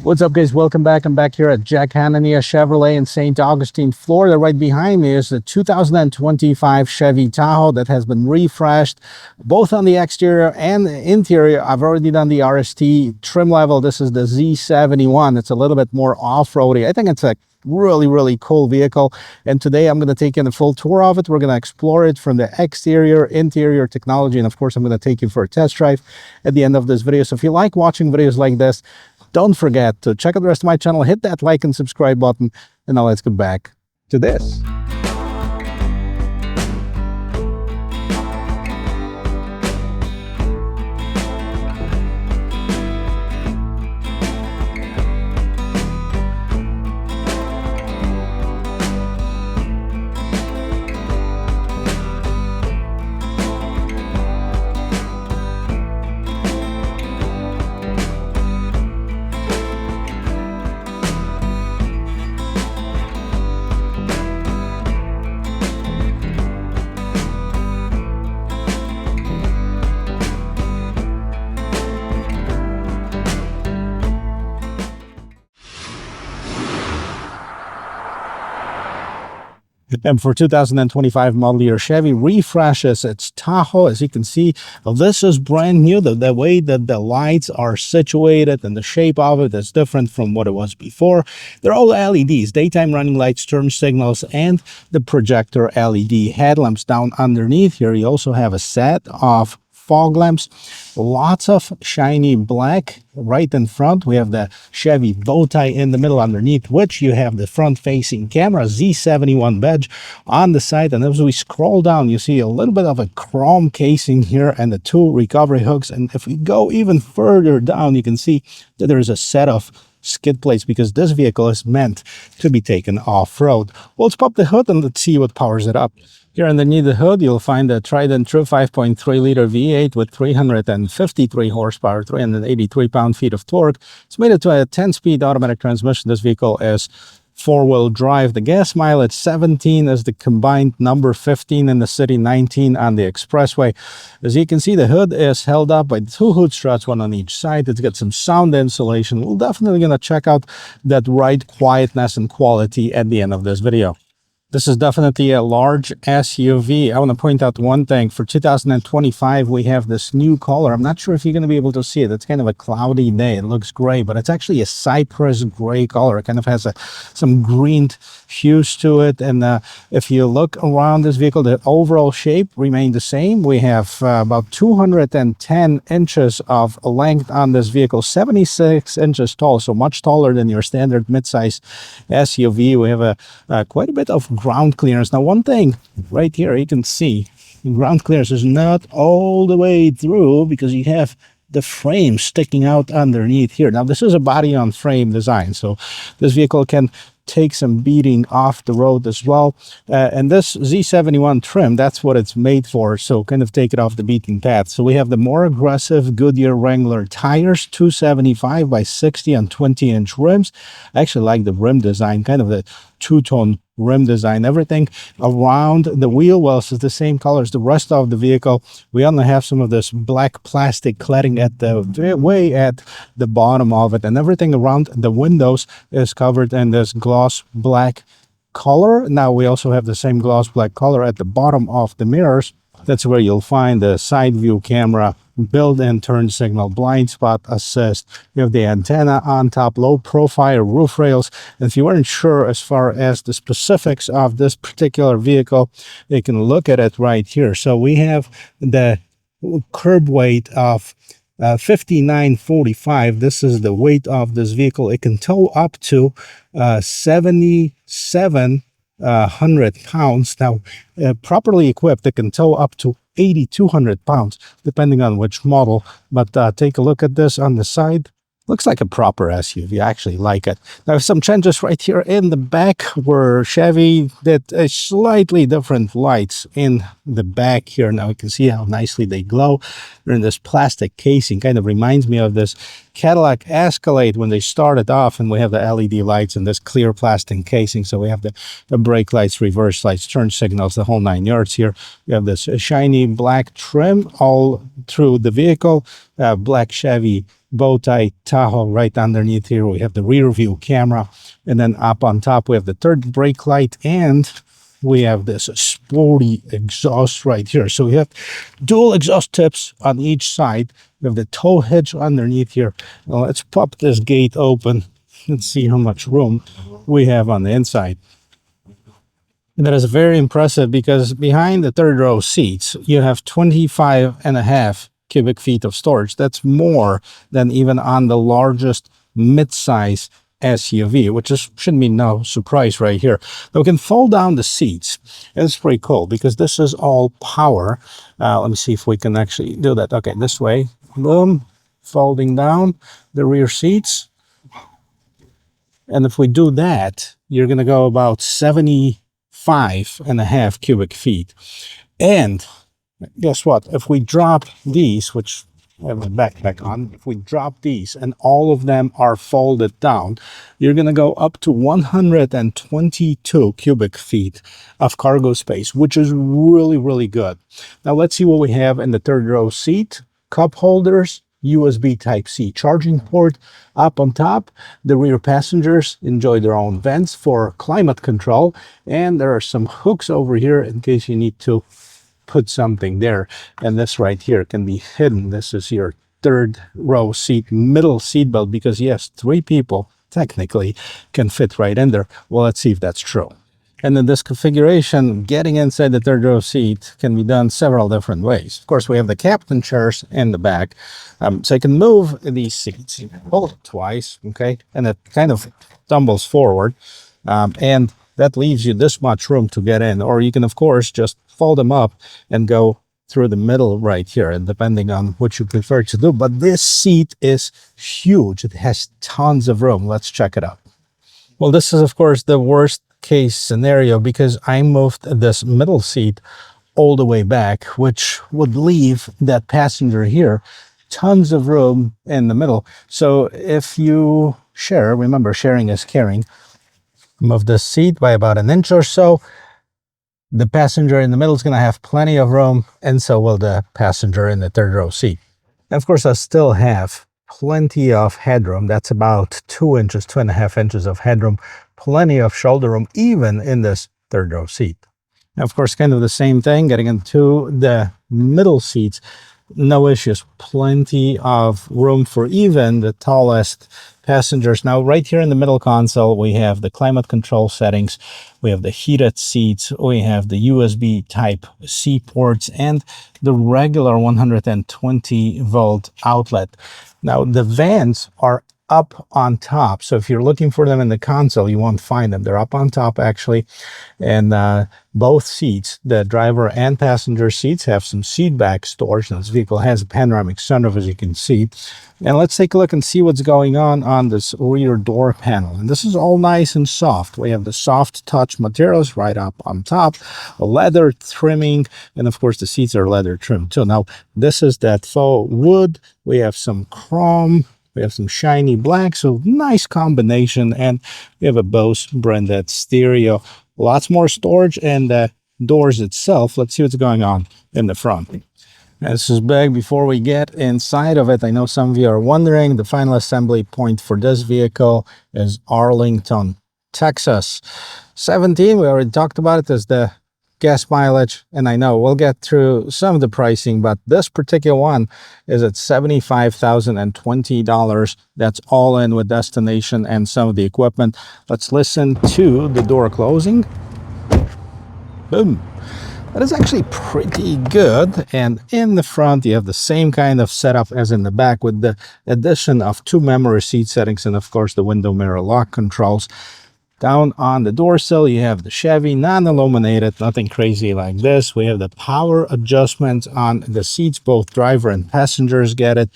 What's up, guys? Welcome back. I'm back here at Jack Hanania Chevrolet in St. Augustine, Florida. Right behind me is the 2025 Chevy Tahoe that has been refreshed both on the exterior and the interior. I've already done the RST trim level. This is the Z71. It's a little bit more off-roady. I think it's a really cool vehicle, and today I'm going to take in a full tour of it. We're going to explore it from the exterior, interior technology, and of course I'm going to take you for a test drive at the end of this video. So if you like watching videos like this, don't forget to check out the rest of my channel, hit that like and subscribe button, and now let's get back to this. And for 2025 model year, Chevy refreshes its Tahoe. As you can see, this is brand new. The way that the lights are situated and the shape of it is different from what it was before. They're all LEDs, daytime running lights, turn signals, and the projector LED headlamps. Down underneath here, you also have a set of fog lamps, lots of shiny black. Right in front, we have the Chevy bow tie in the middle. Underneath which you have the front-facing camera, Z71 badge on the side. And as we scroll down, you see a little bit of a chrome casing here and the two recovery hooks. And if we go even further down, you can see that there is a set of skid plates because this vehicle is meant to be taken off-road. Well, let's pop the hood and let's see what powers it up. Here underneath the hood, you'll find a tried and true 5.3-liter V8 with 353 horsepower, 383 pound-feet of torque. It's made it to a 10-speed automatic transmission. This vehicle is four-wheel drive. The gas mileage 17 is the combined number, 15 in the city, 19 on the expressway. As you can see, the hood is held up by two hood struts, one on each side. It's got some sound insulation. We're definitely going to check out that ride quietness and quality at the end of this video. This is definitely a large SUV. I want to point out one thing. For 2025, we have this new color. I'm not sure if you're going to be able to see it. It's kind of a cloudy day. It looks gray, but it's actually a Cypress Gray color. It kind of has some green hues to it. And if you look around this vehicle, the overall shape remained the same. We have about 210 inches of length on this vehicle, 76 inches tall, so much taller than your standard midsize SUV. We have quite a bit of ground clearance. Now, one thing right here, you can see ground clearance is not all the way through because you have the frame sticking out underneath here. Now, this is a body on frame design, so this vehicle can take some beating off the road as well. And this Z71 trim, that's what it's made for, so kind of take it off the beaten path. So we have the more aggressive Goodyear Wrangler tires, 275 by 60 on 20-inch rims. I actually like the rim design, kind of the two-tone rim design. Everything around the wheel wells is the same color as the rest of the vehicle. We only have some of this black plastic cladding at the way at the bottom of it, and everything around the windows is covered in this gloss black color. Now we also have the same gloss black color at the bottom of the mirrors. That's where you'll find the side view camera, built-in turn signal, blind spot assist. You have the antenna on top, low profile roof rails. And if you weren't sure as far as the specifics of this particular vehicle, you can look at it right here. So we have the curb weight of 5945. This is the weight of this vehicle. It can tow up to 7,700 pounds. Now, properly equipped, it can tow up to 8,200 pounds, depending on which model. But take a look at this on the side. Looks like a proper SUV. I actually like it. Now, some changes right here in the back where Chevy did a slightly different lights in the back here. Now you can see how nicely they glow. They're in this plastic casing. Kind of reminds me of this Cadillac Escalade when they started off, and we have the LED lights and this clear plastic casing. So we have the brake lights, reverse lights, turn signals, the whole 9 yards here. We have this shiny black trim all through the vehicle. black Chevy bow tie Tahoe right underneath here. We have the rear view camera, and then up on top we have the third brake light, and we have this sporty exhaust right here. So we have dual exhaust tips on each side. We have the tow hitch underneath here. Now let's pop this gate open and see how much room we have on the inside. And that is very impressive because behind the third row seats, you have 25.5 cubic feet of storage. That's more than even on the largest mid-size SUV, which shouldn't be no surprise right here. Now we can fold down the seats. It's pretty cool because this is all power. Let me see if we can actually do that. Okay, this way. Boom. Folding down the rear seats. And if we do that, you're going to go about 75.5 cubic feet. And guess what? If we drop these, which I have my backpack on, if we drop these and all of them are folded down, you're going to go up to 122 cubic feet of cargo space, which is really, really good. Now let's see what we have in the third row seat. Cup holders, USB Type-C charging port. Up on top, the rear passengers enjoy their own vents for climate control, and there are some hooks over here in case you need to put something there. And this right here can be hidden. This is your third row seat, middle seat belt, because yes, 3 people technically can fit right in there. Well, let's see if that's true. And in this configuration, getting inside the third row seat can be done several different ways. Of course, we have the captain chairs in the back. So you can move these seats. You hold it twice, okay? And it kind of tumbles forward. And that leaves you this much room to get in. Or you can, of course, just fold them up and go through the middle right here, and depending on what you prefer to do. But this seat is huge. It has tons of room. Let's check it out. Well, this is, of course, the worst case scenario because I moved this middle seat all the way back, which would leave that passenger here tons of room in the middle. So if you share, remember sharing is caring, move the seat by about an inch or so, the passenger in the middle is going to have plenty of room, and so will the passenger in the third row seat. And of course, I still have plenty of headroom. That's about 2 inches, 2.5 inches of headroom, plenty of shoulder room, even in this third row seat. Now, of course, kind of the same thing, getting into the middle seats, no issues, plenty of room for even the tallest passengers. Now, right here in the middle console, we have the climate control settings, we have the heated seats, we have the USB Type-C ports, and the regular 120-volt outlet. Now, the vents are up on top, so if you're looking for them in the console, you won't find them. They're up on top, actually, and both seats, the driver and passenger seats, have some seat back storage. Now, this vehicle has a panoramic sunroof, as you can see. And let's take a look and see what's going on this rear door panel. And this is all nice and soft. We have the soft touch materials right up on top, a leather trimming, and of course the seats are leather trimmed too. Now, this is that faux wood. We have some chrome. We have some shiny black, so nice combination. And we have a Bose branded stereo. Lots more storage, and the doors itself. Let's see what's going on in the front. This is big. Before we get inside of it, I know some of you are wondering, the final assembly point for this vehicle is Arlington, Texas. 17, we already talked about it, as the gas mileage, and I know we'll get through some of the pricing, but this particular one is at $75,020. That's all in with destination and some of the equipment. Let's listen to the door closing. Boom. That is actually pretty good. And in the front, you have the same kind of setup as in the back, with the addition of 2 memory seat settings and, of course, the window mirror lock controls. Down on the door sill, you have the Chevy, non-illuminated, nothing crazy like this. We have the power adjustment on the seats. Both driver and passengers get it.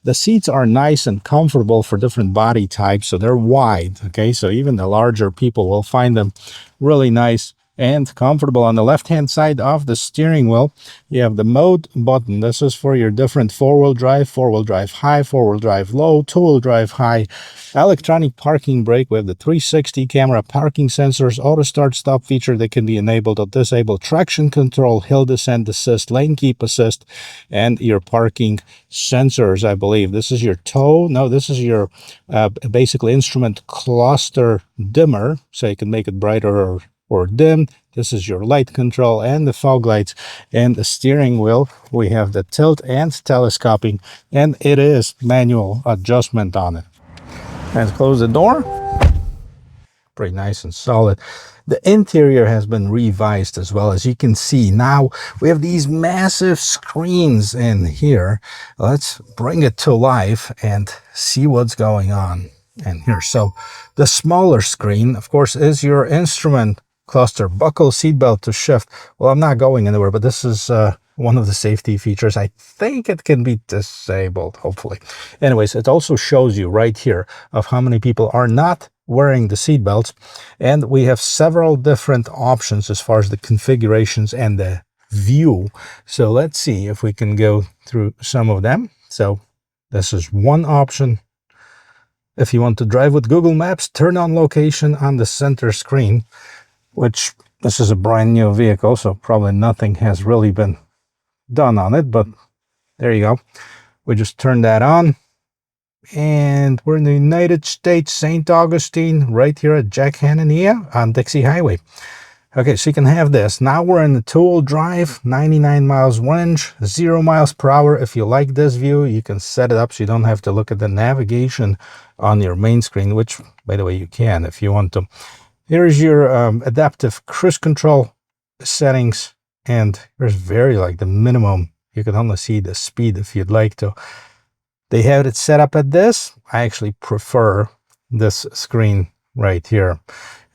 The seats are nice and comfortable for different body types, so they're wide, okay? So even the larger people will find them really nice and comfortable. On the left hand side of the steering wheel, you have the mode button. This is for your different four-wheel drive high, four-wheel drive low, two-wheel drive high, electronic parking brake. We have the 360 camera, parking sensors, auto start stop feature that can be enabled or disabled, traction control, hill descent assist, lane keep assist, and your parking sensors. I believe this is your tow. No, this is your basically instrument cluster dimmer, so you can make it brighter or dim. This is your light control and the fog lights. And the steering wheel, we have the tilt and telescoping, and it is manual adjustment on it. Let's close the door. Pretty nice and solid. The interior has been revised as well. As you can see, now we have these massive screens in here. Let's bring it to life and see what's going on in here. So the smaller screen, of course, is your instrument cluster. Buckle seatbelt to shift. Well, I'm not going anywhere, but this is one of the safety features. I think it can be disabled, hopefully. Anyways, it also shows you right here of how many people are not wearing the seat belts, and we have several different options as far as the configurations and the view. So let's see if we can go through some of them. So this is one option. If you want to drive with Google Maps, turn on location on the center screen, which this is a brand new vehicle, so probably nothing has really been done on it, but there you go. We just turn that on. And we're in the United States, St. Augustine, right here at Jack Hanania on Dixie Highway. Okay, so you can have this. Now we're in the two-wheel drive, 99 miles range, 0 miles per hour. If you like this view, you can set it up so you don't have to look at the navigation on your main screen, which, by the way, you can if you want to. Here's your adaptive cruise control settings, and there's the minimum. You can only see the speed if you'd like to. They have it set up at this. I actually prefer this screen right here.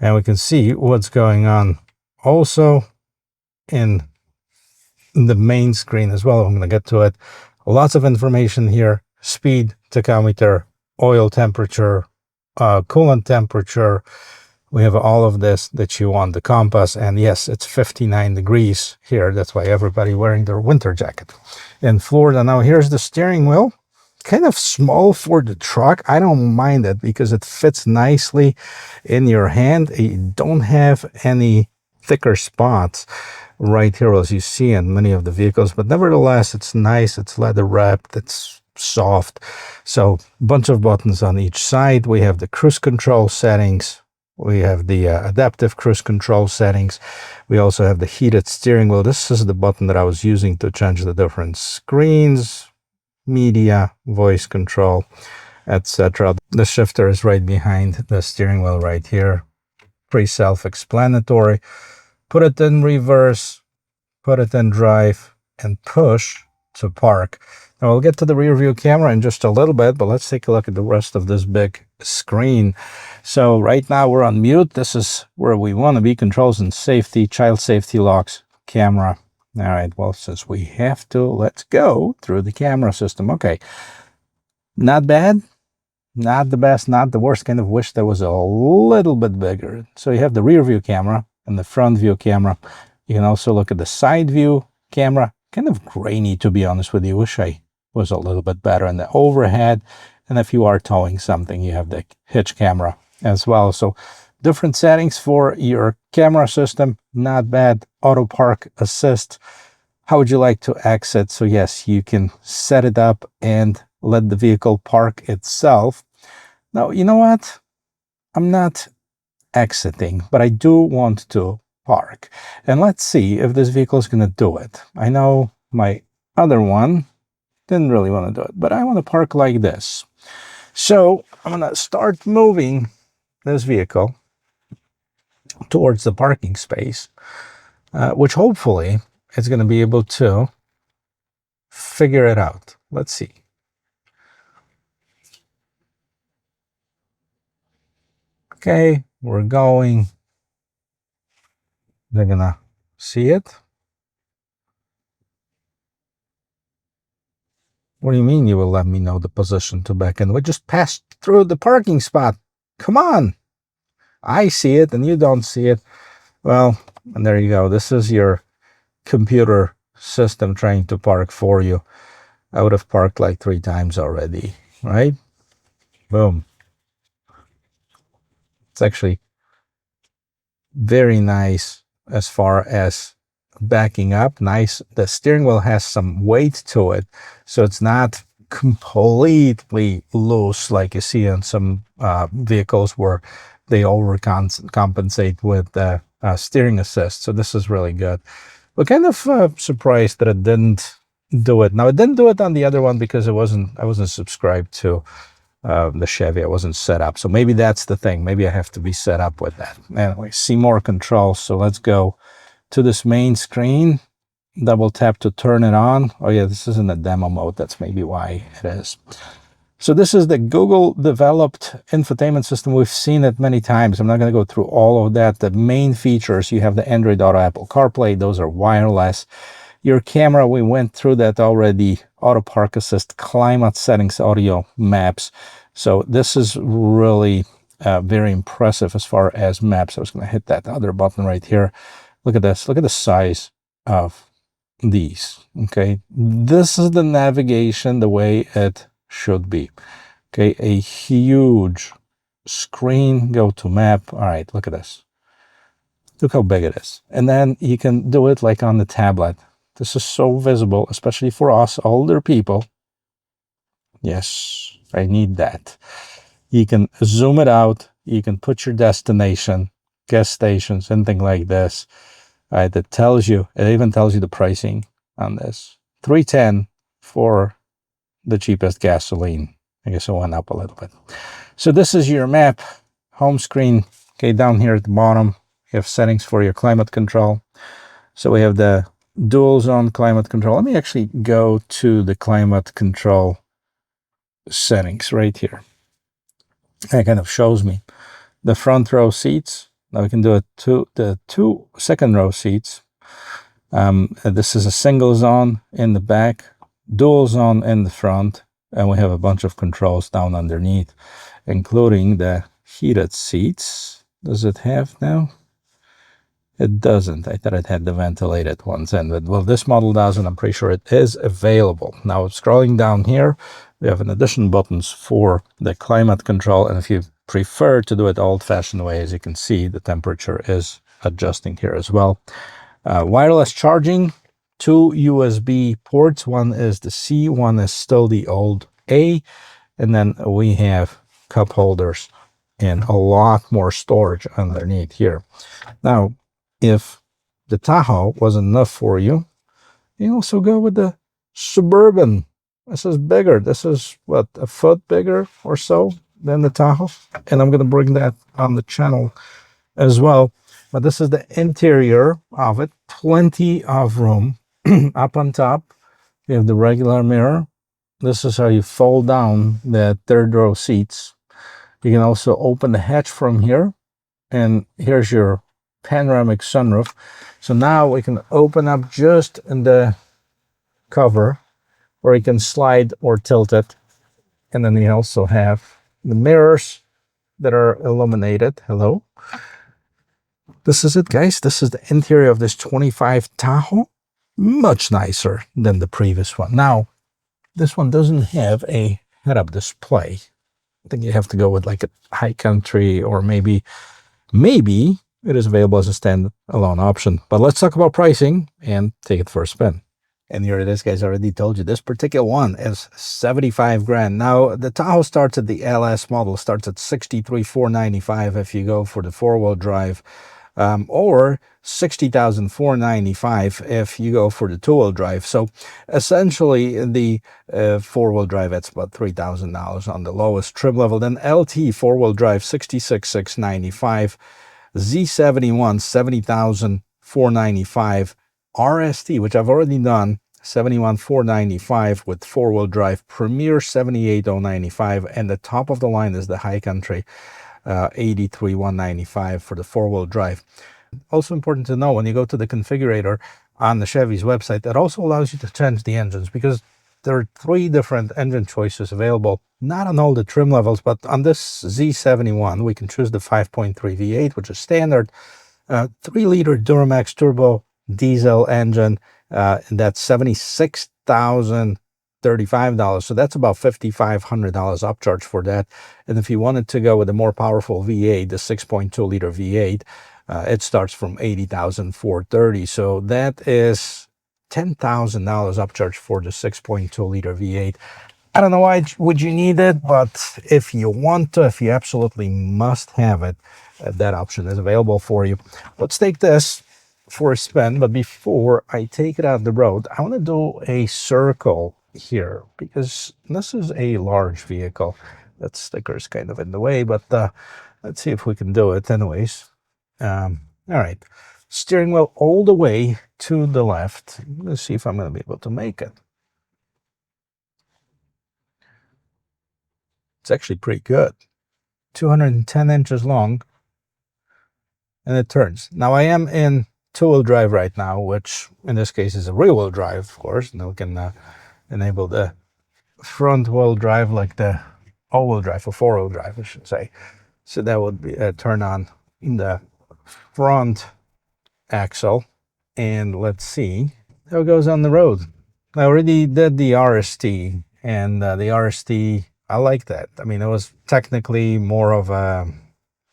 And we can see what's going on also in the main screen as well. I'm going to get to it. Lots of information here. Speed, tachometer, oil temperature, coolant temperature. We have all of this that you want. The compass, and yes, it's 59 degrees here. That's why everybody wearing their winter jacket in Florida. Now here's the steering wheel. Kind of small for the truck. I don't mind it because it fits nicely in your hand. You don't have any thicker spots right here as you see in many of the vehicles, but nevertheless it's nice. It's leather wrapped, it's soft. So a bunch of buttons on each side. We have the cruise control settings. We have the adaptive cruise control settings. We also have the heated steering wheel. This is the button that I was using to change the different screens, media, voice control, etc. The shifter is right behind the steering wheel right here. Pretty self-explanatory. Put it in reverse, put it in drive, and push to park. Now we'll get to the rear view camera in just a little bit, but let's take a look at the rest of this big screen. So right now we're on mute. This is where we want to be. Controls and safety, child safety locks, camera. All right, well, since we have to, let's go through the camera system. Okay, not bad, not the best, not the worst. Kind of wish there was a little bit bigger. So you have the rear view camera and the front view camera. You can also look at the side view camera. Kind of grainy, to be honest with you. Wish I was a little bit better in the overhead. And if you are towing something, you have the hitch camera as well. So different settings for your camera system. Not bad. Auto park assist. How would you like to exit? So yes, you can set it up and let the vehicle park itself. Now, you know what? I'm not exiting, but I do want to park. And let's see if this vehicle is going to do it. I know my other one didn't really want to do it, but I want to park like this. So I'm going to start moving this vehicle towards the parking space, which hopefully it's going to be able to figure it out. Let's see. Okay, we're going. They're going to see it. What do you mean you will let me know the position to back in? We just passed through the parking spot. Come on. I see it and you don't see it. Well, and there you go. This is your computer system trying to park for you. I would have parked like 3 times already, right? Boom. It's actually very nice as far as backing up. Nice. The steering wheel has some weight to it, so it's not completely loose like you see on some vehicles where they overcompensate with the steering assist. So this is really good. We're kind of surprised that it didn't do it. Now it didn't do it on the other one because I wasn't subscribed to the Chevy. I wasn't set up. So maybe that's the thing. Maybe I have to be set up with that. Anyway, see more controls. So let's go to this main screen. Double tap to turn it on. Oh yeah, this is in the demo mode. That's maybe why it is. So this is the Google developed infotainment system. We've seen it many times. I'm not going to go through all of that. The main features, you have the Android Auto, Apple CarPlay. Those are wireless. Your camera, we went through that already. Auto Park Assist, climate settings, audio, maps. So this is really very impressive as far as maps. I was going to hit that other button right here. Look at this. Look at the size of these. Okay. This is the navigation the way it should be. Okay. A huge screen. Go to map. All right. Look at this. Look how big it is. And then you can do it like on the tablet. This is so visible, especially for us older people. Yes, I need that. You can zoom it out. You can put your destination, gas stations, anything like this. All right, that tells you, it even tells you the pricing on this. $3.10 for the cheapest gasoline. I guess it went up a little bit. So this is your map, home screen. Okay, down here at the bottom, you have settings for your climate control. So we have the dual zone climate control. Let me actually go to the climate control settings right here. It kind of shows me the front row seats. Now we can do it to the 2 second row seats. This is a single zone in the back, dual zone in the front, and we have a bunch of controls down underneath, including the heated seats. Does it have now? It doesn't. I thought it had the ventilated ones in, but well, this model doesn't. I'm pretty sure it is available. Now, scrolling down here, we have an addition buttons for the climate control, and if you prefer to do it old-fashioned way, as you can see, the temperature is adjusting here as well. Wireless charging, 2 USB ports. One is the C, one is still the old A, and then we have cup holders and a lot more storage underneath here. Now, if the Tahoe wasn't enough for you, you also go with the Suburban. This is bigger. This is, what, a foot bigger or so than the Tahoe? And I'm going to bring that on the channel as well. But this is the interior of it. Plenty of room. Up on top, you have the regular mirror. This is how you fold down the third row seats. You can also open the hatch from here. And here's your panoramic sunroof. So now we can open up just in the cover, or you can slide or tilt it. And then you also have the mirrors that are illuminated. Hello. This is it, guys. This is the interior of this 25 Tahoe. Much nicer than the previous one. Now, this one doesn't have a head-up display. I think you have to go with like a high country, or maybe it is available as a standalone option. But let's talk about pricing and take it for a spin. And here it is, guys. I already told you this particular one is 75 grand. Now, the Tahoe starts at the LS model, starts at 63,495 if you go for the 4-wheel drive, or 60,495 if you go for the 2-wheel drive. So essentially, the 4-wheel drive, that's about $3,000 on the lowest trim level. Then LT 4-wheel drive, 66,695. Z71, 70,495. RST, which I've already done, 71,495 with 4-wheel drive. Premier, 78,095. And the top of the line is the high country, 83,195 for the 4-wheel drive. Also important to know, when you go to the configurator on the Chevy's website, that also allows you to change the engines, because there are 3 different engine choices available, not on all the trim levels, but on this Z71, we can choose the 5.3 V8, which is standard, 3-liter Duramax turbo diesel engine. That's $76,035. So that's about $5,500 upcharge for that. And if you wanted to go with a more powerful V8, the 6.2-liter V8, it starts from $80,430. So that is $10,000 upcharge for the 6.2-liter V8. I don't know why would you need it, but if you want to, if you absolutely must have it, that option is available for you. Let's take this for a spin, but before I take it out the road, I want to do a circle here because this is a large vehicle. That sticker is kind of in the way, but let's see if we can do it anyways. All right, steering wheel all the way to the left. Let's see if I'm going to be able to make it. It's actually pretty good. 210 inches long, and it turns. Now I am in two-wheel drive right now, which in this case is a rear-wheel drive, of course. And we can enable the front-wheel drive, like the all-wheel drive, or four-wheel drive, I should say. So that would be turn on in the front axle. And let's see how it goes on the road. I already did the RST, and the RST, I like that. I mean, it was technically more of a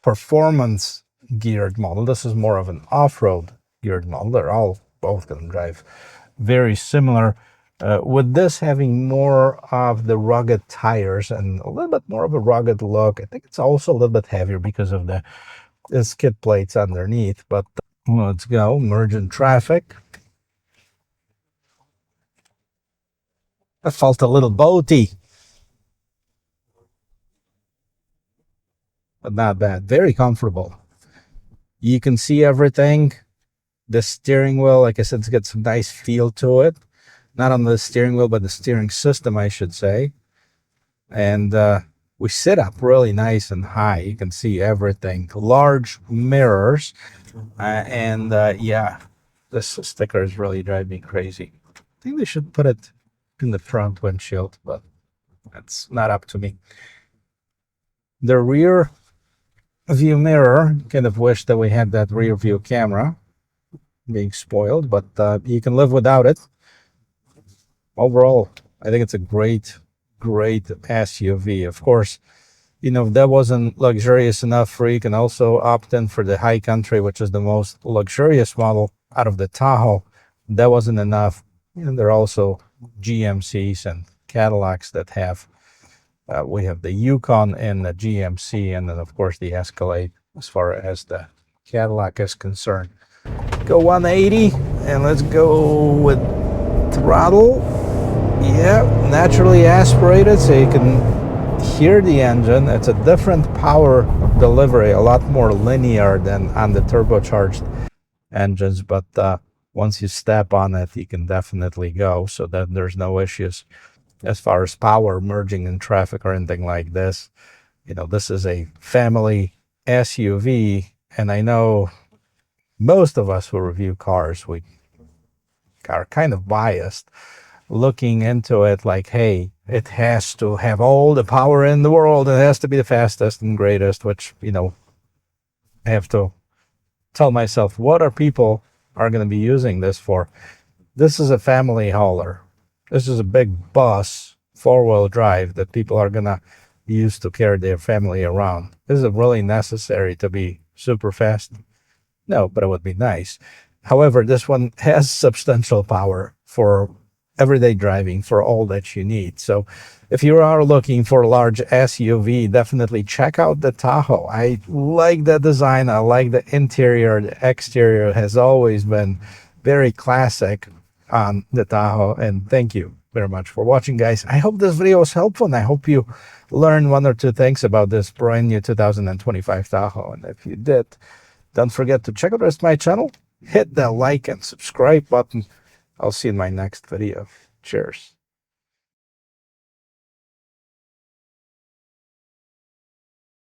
performance geared model. This is more of an off-road geared model. They're all both going to drive very similar. With this having more of the rugged tires and a little bit more of a rugged look, I think it's also a little bit heavier because of the skid plates underneath. But let's go. Merge in traffic. I felt a little boaty, but not bad. Very comfortable. You can see everything. The steering wheel, like I said, it's got some nice feel to it. Not on the steering wheel, but the steering system, I should say. And we sit up really nice and high. You can see everything. Large mirrors. Yeah, this sticker is really driving me crazy. I think they should put it in the front windshield, but that's not up to me. The rear view mirror, kind of wish that we had that rear view camera. Being spoiled, but you can live without it. Overall, I think it's a great SUV. Of course, you know, if that wasn't luxurious enough for you, can also opt in for the High Country, which is the most luxurious model out of the Tahoe. That wasn't enough. And there are also GMCs and Cadillacs that have, we have the Yukon and the GMC, and then of course the Escalade as far as the Cadillac is concerned. Go 180, and let's go with throttle. Yeah, naturally aspirated, so you can hear the engine. It's a different power delivery, a lot more linear than on the turbocharged engines, but once you step on it, you can definitely go, so that there's no issues as far as power merging in traffic or anything like this. You know, this is a family SUV, and I know most of us who review cars, we are kind of biased looking into it like, hey, it has to have all the power in the world. It has to be the fastest and greatest, which, you know, I have to tell myself, what are people are going to be using this for? This is a family hauler. This is a big bus, four-wheel drive that people are going to use to carry their family around. Is it really necessary to be super fast? No, but it would be nice. However, this one has substantial power for everyday driving, for all that you need. So if you are looking for a large SUV, definitely check out the Tahoe. I like the design. I like the interior. The exterior has always been very classic on the Tahoe. And thank you very much for watching, guys. I hope this video was helpful, and I hope you learned one or two things about this brand new 2025 Tahoe. And if you did, don't forget to check out the rest of my channel. Hit the like and subscribe button. I'll see you in my next video. Cheers.